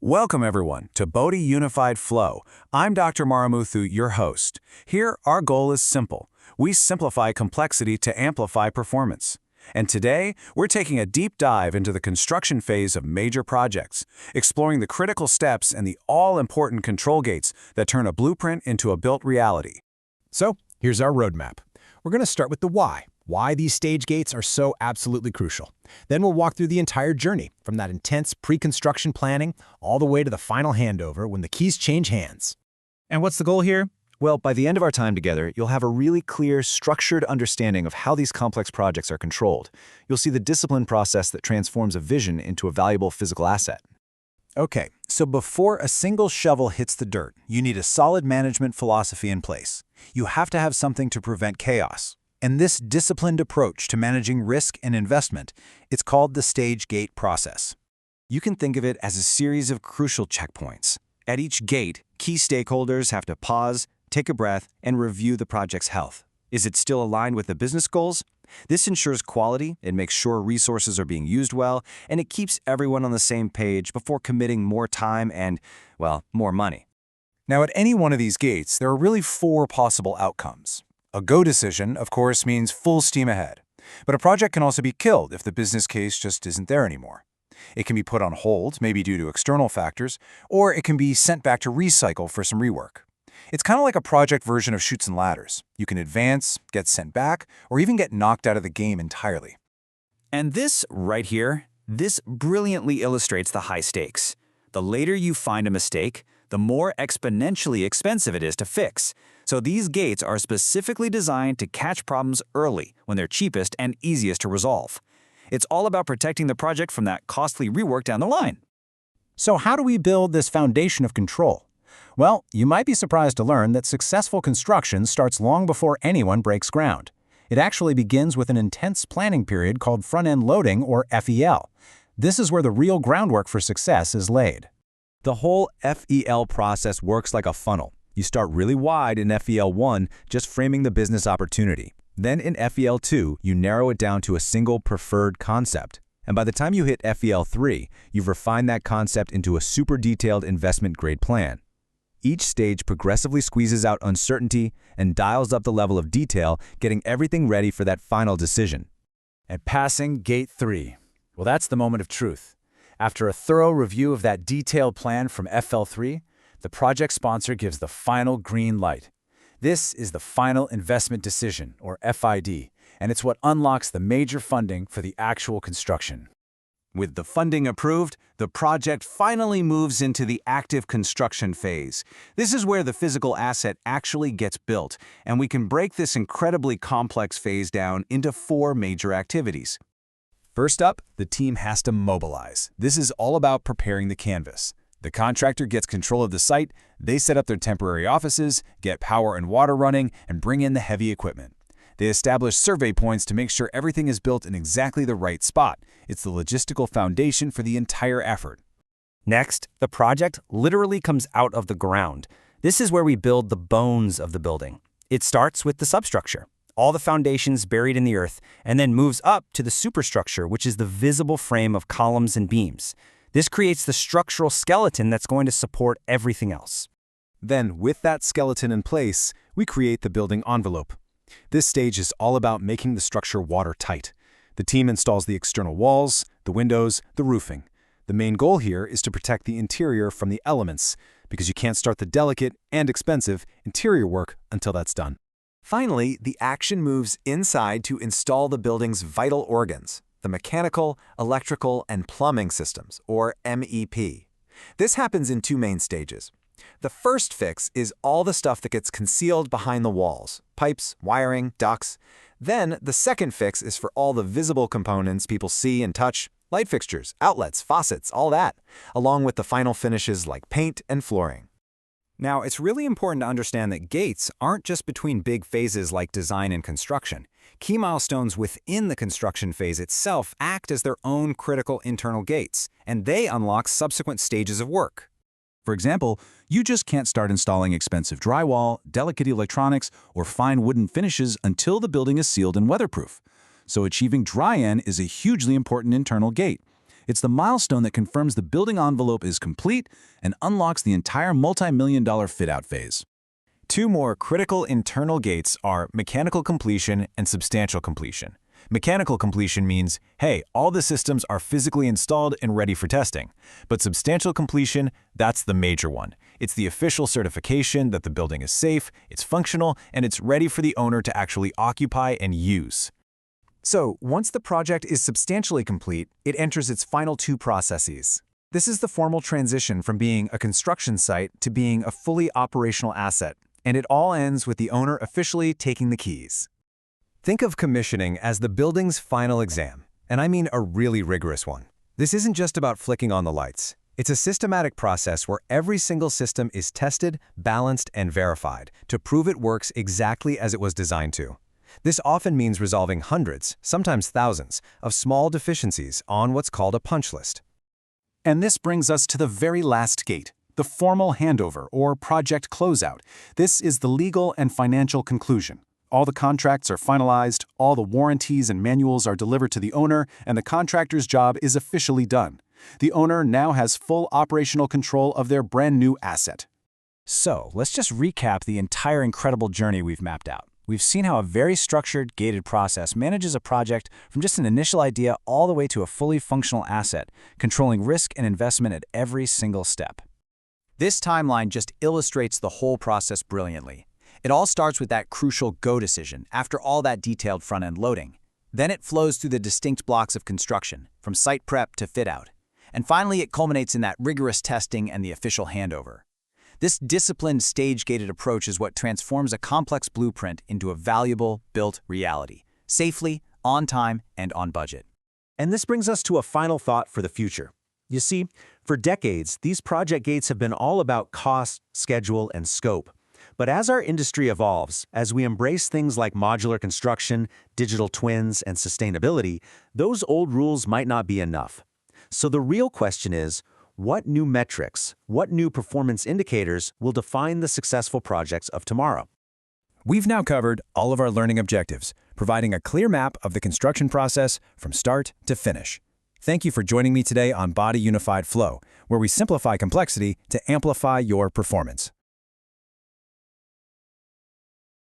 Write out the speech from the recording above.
Welcome everyone to Bodhi Unified Flow. I'm Dr. Maramuthu, your host. Here, our goal is simple. We simplify complexity to amplify performance. And today, we're taking a deep dive into the construction phase of major projects, exploring the critical steps and the all-important control gates that turn a blueprint into a built reality. So, here's our roadmap. We're going to start with the why these stage gates are so absolutely crucial. Then we'll walk through the entire journey, from that intense pre-construction planning all the way to the final handover when the keys change hands. And what's the goal here? Well, by the end of our time together, you'll have a really clear, structured understanding of how these complex projects are controlled. You'll see the discipline process that transforms a vision into a valuable physical asset. Okay, so before a single shovel hits the dirt, you need a solid management philosophy in place. You have to have something to prevent chaos. And this disciplined approach to managing risk and investment, it's called the stage gate process. You can think of it as a series of crucial checkpoints. At each gate, key stakeholders have to pause, take a breath, and review the project's health. Is it still aligned with the business goals? This ensures quality, it makes sure resources are being used well, and it keeps everyone on the same page before committing more time and, well, more money. Now, at any one of these gates, there are really four possible outcomes. A go decision, of course, means full steam ahead. But a project can also be killed if the business case just isn't there anymore. It can be put on hold, maybe due to external factors, or it can be sent back to recycle for some rework. It's kind of like a project version of Chutes and Ladders. You can advance, get sent back, or even get knocked out of the game entirely. And this right here, this brilliantly illustrates the high stakes. The later you find a mistake, the more exponentially expensive it is to fix. So these gates are specifically designed to catch problems early when they're cheapest and easiest to resolve. It's all about protecting the project from that costly rework down the line. So how do we build this foundation of control? Well, you might be surprised to learn that successful construction starts long before anyone breaks ground. It actually begins with an intense planning period called front-end loading, or FEL. This is where the real groundwork for success is laid. The whole FEL process works like a funnel. You start really wide in FEL 1, just framing the business opportunity. Then in FEL 2, you narrow it down to a single preferred concept. And by the time you hit FEL 3, you've refined that concept into a super detailed investment-grade plan. Each stage progressively squeezes out uncertainty and dials up the level of detail, getting everything ready for that final decision. And passing Gate 3. Well, that's the moment of truth. After a thorough review of that detailed plan from FL 3, the project sponsor gives the final green light. This is the final investment decision, or FID, and it's what unlocks the major funding for the actual construction. With the funding approved, the project finally moves into the active construction phase. This is where the physical asset actually gets built, and we can break this incredibly complex phase down into four major activities. First up, the team has to mobilize. This is all about preparing the canvas. The contractor gets control of the site, they set up their temporary offices, get power and water running, and bring in the heavy equipment. They establish survey points to make sure everything is built in exactly the right spot. It's the logistical foundation for the entire effort. Next, the project literally comes out of the ground. This is where we build the bones of the building. It starts with the substructure, all the foundations buried in the earth, and then moves up to the superstructure, which is the visible frame of columns and beams. This creates the structural skeleton that's going to support everything else. Then, with that skeleton in place, we create the building envelope. This stage is all about making the structure watertight. The team installs the external walls, the windows, the roofing. The main goal here is to protect the interior from the elements, because you can't start the delicate and expensive interior work until that's done. Finally, the action moves inside to install the building's vital organs, the mechanical, electrical, and plumbing systems, or MEP. This happens in two main stages. The first fix is all the stuff that gets concealed behind the walls, pipes, wiring, ducts. Then the second fix is for all the visible components people see and touch, light fixtures, outlets, faucets, all that, along with the final finishes like paint and flooring. Now, it's really important to understand that gates aren't just between big phases like design and construction. Key milestones within the construction phase itself act as their own critical internal gates, and they unlock subsequent stages of work. For example, you just can't start installing expensive drywall, delicate electronics, or fine wooden finishes until the building is sealed and weatherproof. So achieving dry-in is a hugely important internal gate. It's the milestone that confirms the building envelope is complete and unlocks the entire multi-million-dollar fit-out phase. Two more critical internal gates are mechanical completion and substantial completion. Mechanical completion means, hey, all the systems are physically installed and ready for testing. But substantial completion, that's the major one. It's the official certification that the building is safe, it's functional, and it's ready for the owner to actually occupy and use. So, once the project is substantially complete, it enters its final two processes. This is the formal transition from being a construction site to being a fully operational asset, and it all ends with the owner officially taking the keys. Think of commissioning as the building's final exam, and I mean a really rigorous one. This isn't just about flicking on the lights. It's a systematic process where every single system is tested, balanced, and verified to prove it works exactly as it was designed to. This often means resolving hundreds, sometimes thousands, of small deficiencies on what's called a punch list. And this brings us to the very last gate, the formal handover or project closeout. This is the legal and financial conclusion. All the contracts are finalized, all the warranties and manuals are delivered to the owner, and the contractor's job is officially done. The owner now has full operational control of their brand new asset. So, let's just recap the entire incredible journey we've mapped out. We've seen how a very structured, gated process manages a project from just an initial idea all the way to a fully functional asset, controlling risk and investment at every single step. This timeline just illustrates the whole process brilliantly. It all starts with that crucial go decision after all that detailed front-end loading. Then it flows through the distinct blocks of construction, from site prep to fit-out. And finally, it culminates in that rigorous testing and the official handover. This disciplined, stage-gated approach is what transforms a complex blueprint into a valuable, built reality, safely, on time, and on budget. And this brings us to a final thought for the future. You see, for decades, these project gates have been all about cost, schedule, and scope. But as our industry evolves, as we embrace things like modular construction, digital twins, and sustainability, those old rules might not be enough. So the real question is, what new metrics, what new performance indicators will define the successful projects of tomorrow? We've now covered all of our learning objectives, providing a clear map of the construction process from start to finish. Thank you for joining me today on Bodhi Unified Flow, where we simplify complexity to amplify your performance.